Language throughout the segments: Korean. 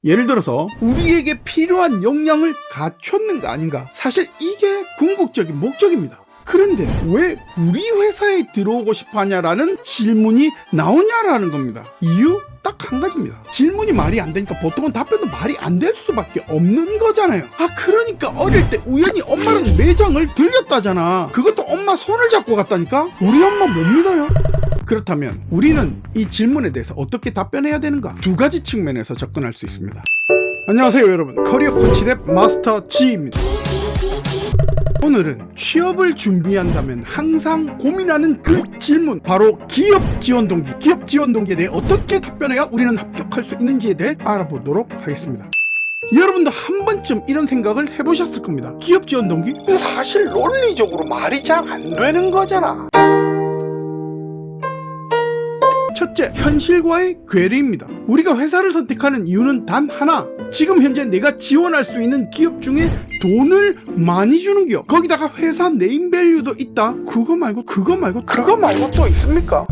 예를 들어서 우리에게 필요한 역량을 갖췄는가 아닌가, 사실 이게 궁극적인 목적입니다. 그런데 왜 우리 회사에 들어오고 싶어 하냐라는 질문이 나오냐라는 겁니다. 이유? 딱 한 가지입니다. 질문이 말이 안 되니까 보통은 답변도 말이 안 될 수밖에 없는 거잖아요. 그러니까 어릴 때 우연히 엄마랑 매장을 들렸다잖아. 그것도 엄마 손을 잡고 갔다니까? 우리 엄마 못 믿어요? 그렇다면 우리는 이 질문에 대해서 어떻게 답변해야 되는가? 두 가지 측면에서 접근할 수 있습니다. 안녕하세요 여러분, 커리어 코치랩 마스터 G입니다. 오늘은 취업을 준비한다면 항상 고민하는 그 질문, 바로 기업 지원 동기. 기업 지원 동기에 대해 어떻게 답변해야 우리는 합격할 수 있는지에 대해 알아보도록 하겠습니다. 여러분도 한 번쯤 이런 생각을 해보셨을 겁니다. 기업 지원 동기? 이거 사실 논리적으로 말이 잘 안 되는 거잖아. 첫째, 현실과의 괴리입니다. 우리가 회사를 선택하는 이유는 단 하나. 지금 현재 내가 지원할 수 있는 기업 중에 돈을 많이 주는 기업, 거기다가 회사 네임밸류도 있다. 그거 말고 또 있습니까?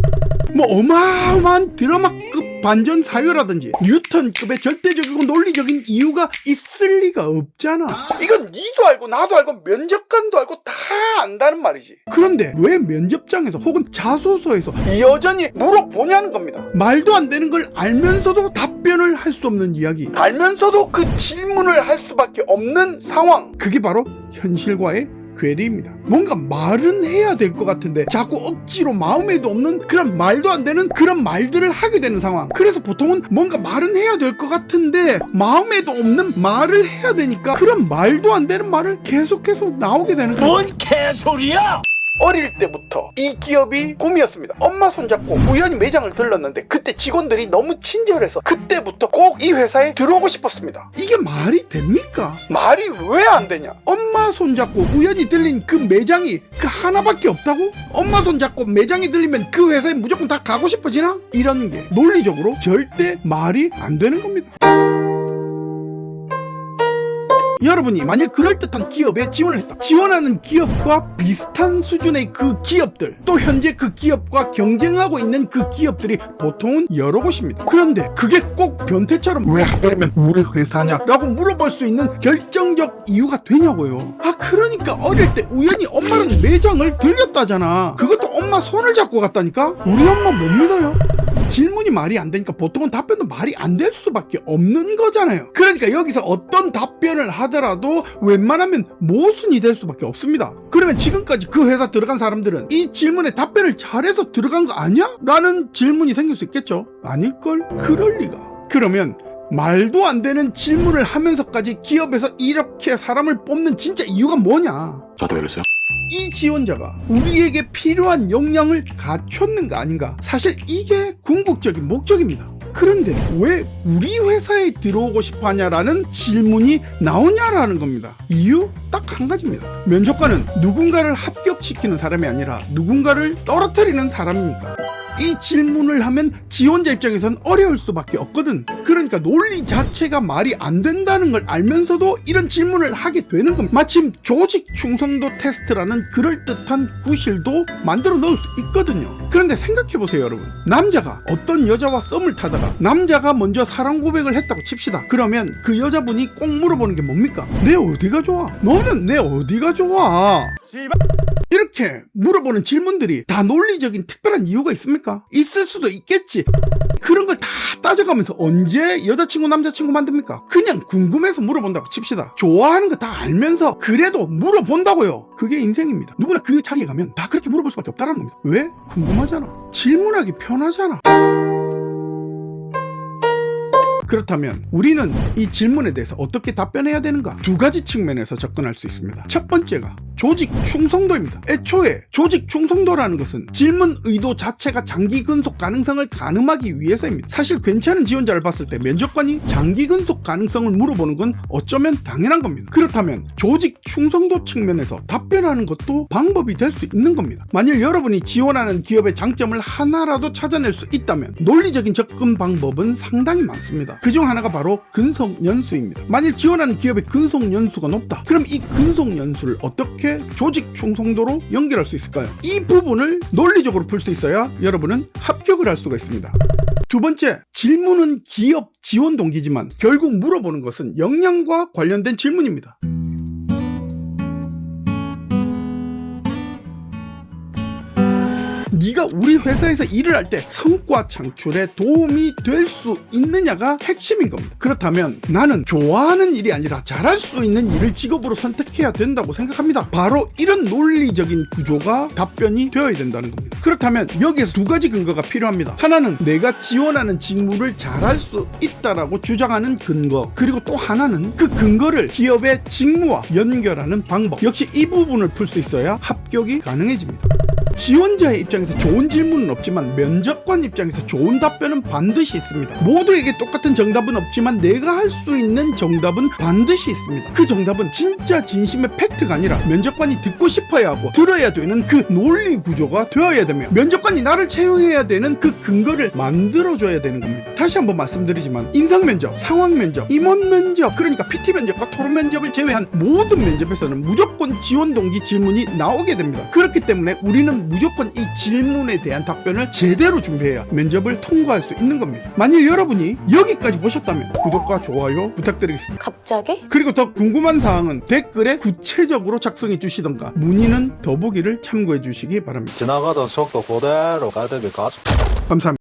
뭐 어마어마한 드라마급 반전 사유라든지 뉴턴급의 절대적이고 논리적인 이유가 있을 리가 없잖아. 이건 니도 알고 나도 알고 면접관도 알고 다 안다는 말이지. 그런데 왜 면접장에서 혹은 자소서에서 여전히 물어보냐는 겁니다. 말도 안 되는 걸 알면서도 답변을 할 수 없는 이야기, 알면서도 그 질문을 할 수밖에 없는 상황, 그게 바로 현실과의 괴리입니다. 뭔가 말은 해야 될 것 같은데 자꾸 억지로 마음에도 없는 그런 말도 안 되는 그런 말들을 하게 되는 상황. 그래서 보통은 뭔가 말은 해야 될 것 같은데 마음에도 없는 말을 해야 되니까 그런 말도 안 되는 말을 계속해서 나오게 되는 거예요. 뭔 개소리야! 어릴 때부터 이 기업이 꿈이었습니다. 엄마 손잡고 우연히 매장을 들렀는데 그때 직원들이 너무 친절해서 그때부터 꼭 이 회사에 들어오고 싶었습니다. 이게 말이 됩니까? 말이 왜 안 되냐? 엄마 손잡고 우연히 들린 그 매장이 그 하나밖에 없다고? 엄마 손잡고 매장이 들리면 그 회사에 무조건 다 가고 싶어지나? 이런 게 논리적으로 절대 말이 안 되는 겁니다. 여러분이 만일 그럴듯한 기업에 지원을 했다. 지원하는 기업과 비슷한 수준의 그 기업들, 또 현재 그 기업과 경쟁하고 있는 그 기업들이 보통은 여러 곳입니다. 그런데 그게 꼭 변태처럼 왜 하필이면 우리 회사냐? 라고 물어볼 수 있는 결정적 이유가 되냐고요. 그러니까 어릴 때 우연히 엄마랑 매장을 들렸다잖아. 그것도 엄마 손을 잡고 갔다니까? 우리 엄마 못 믿어요? 질문이 말이 안 되니까 보통은 답변도 말이 안 될 수밖에 없는 거잖아요. 그러니까 여기서 어떤 답변을 하더라도 웬만하면 모순이 될 수밖에 없습니다. 그러면 지금까지 그 회사 들어간 사람들은 이 질문에 답변을 잘해서 들어간 거 아니야? 라는 질문이 생길 수 있겠죠. 아닐걸? 그럴 리가. 그러면 말도 안 되는 질문을 하면서까지 기업에서 이렇게 사람을 뽑는 진짜 이유가 뭐냐? 저한테 왜 그랬어요? 이 지원자가 우리에게 필요한 역량을 갖췄는가 아닌가, 사실 이게 궁극적인 목적입니다. 그런데 왜 우리 회사에 들어오고 싶어 하냐라는 질문이 나오냐라는 겁니다. 이유? 딱 한 가지입니다. 면접관은 누군가를 합격시키는 사람이 아니라 누군가를 떨어뜨리는 사람이니까. 이 질문을 하면 지원자 입장에선 어려울 수밖에 없거든. 그러니까 논리 자체가 말이 안 된다는 걸 알면서도 이런 질문을 하게 되는 겁니다. 마침 조직 충성도 테스트라는 그럴듯한 구실도 만들어 넣을 수 있거든요. 그런데 생각해보세요 여러분. 남자가 어떤 여자와 썸을 타다가 남자가 먼저 사랑 고백을 했다고 칩시다. 그러면 그 여자분이 꼭 물어보는 게 뭡니까? 내 어디가 좋아? 너는 내 어디가 좋아? 이렇게 물어보는 질문들이 다 논리적인 특별한 이유가 있습니까? 있을 수도 있겠지. 그런 걸 다 따져가면서 언제 여자친구 남자친구 만듭니까? 그냥 궁금해서 물어본다고 칩시다. 좋아하는 거 다 알면서 그래도 물어본다고요. 그게 인생입니다. 누구나 그 자리에 가면 다 그렇게 물어볼 수밖에 없다는 겁니다. 왜? 궁금하잖아. 질문하기 편하잖아. 그렇다면 우리는 이 질문에 대해서 어떻게 답변해야 되는가? 두 가지 측면에서 접근할 수 있습니다. 첫 번째가 조직 충성도입니다. 애초에 조직 충성도라는 것은 질문 의도 자체가 장기 근속 가능성을 가늠하기 위해서입니다. 사실 괜찮은 지원자를 봤을 때 면접관이 장기 근속 가능성을 물어보는 건 어쩌면 당연한 겁니다. 그렇다면 조직 충성도 측면에서 답변하는 것도 방법이 될 수 있는 겁니다. 만일 여러분이 지원하는 기업의 장점을 하나라도 찾아낼 수 있다면 논리적인 접근 방법은 상당히 많습니다. 그중 하나가 바로 근속 연수입니다. 만일 지원하는 기업의 근속 연수가 높다, 그럼 이 근속 연수를 어떻게 어떻게 조직 충성도로 연결할 수 있을까요? 이 부분을 논리적으로 풀 수 있어야 여러분은 합격을 할 수가 있습니다. 두 번째, 질문은 기업 지원 동기지만 결국 물어보는 것은 역량과 관련된 질문입니다. 네가 우리 회사에서 일을 할 때 성과 창출에 도움이 될 수 있느냐가 핵심인 겁니다. 그렇다면 나는 좋아하는 일이 아니라 잘할 수 있는 일을 직업으로 선택해야 된다고 생각합니다. 바로 이런 논리적인 구조가 답변이 되어야 된다는 겁니다. 그렇다면 여기에서 두 가지 근거가 필요합니다. 하나는 내가 지원하는 직무를 잘할 수 있다라고 주장하는 근거, 그리고 또 하나는 그 근거를 기업의 직무와 연결하는 방법. 역시 이 부분을 풀 수 있어야 합격이 가능해집니다. 지원자의 입장에서 좋은 질문은 없지만 면접관 입장에서 좋은 답변은 반드시 있습니다. 모두에게 똑같은 정답은 없지만 내가 할 수 있는 정답은 반드시 있습니다. 그 정답은 진짜 진심의 팩트가 아니라 면접관이 듣고 싶어야 하고 들어야 되는 그 논리 구조가 되어야 되며 면접관이 나를 채용해야 되는 그 근거를 만들어줘야 되는 겁니다. 다시 한번 말씀드리지만 인성면접, 상황면접, 임원면접, 그러니까 PT면접과 토론면접을 제외한 모든 면접에서는 무조건 지원 동기 질문이 나오게 됩니다. 그렇기 때문에 우리는 무조건 이 질문에 대한 답변을 제대로 준비해야 면접을 통과할 수 있는 겁니다. 만일 여러분이 여기까지 보셨다면 구독과 좋아요 부탁드리겠습니다. 갑자기? 그리고 더 궁금한 사항은 댓글에 구체적으로 작성해 주시던가 문의는 더보기를 참고해 주시기 바랍니다. 지나가던 속도 그대로 가득히 가죠. 감사합니다.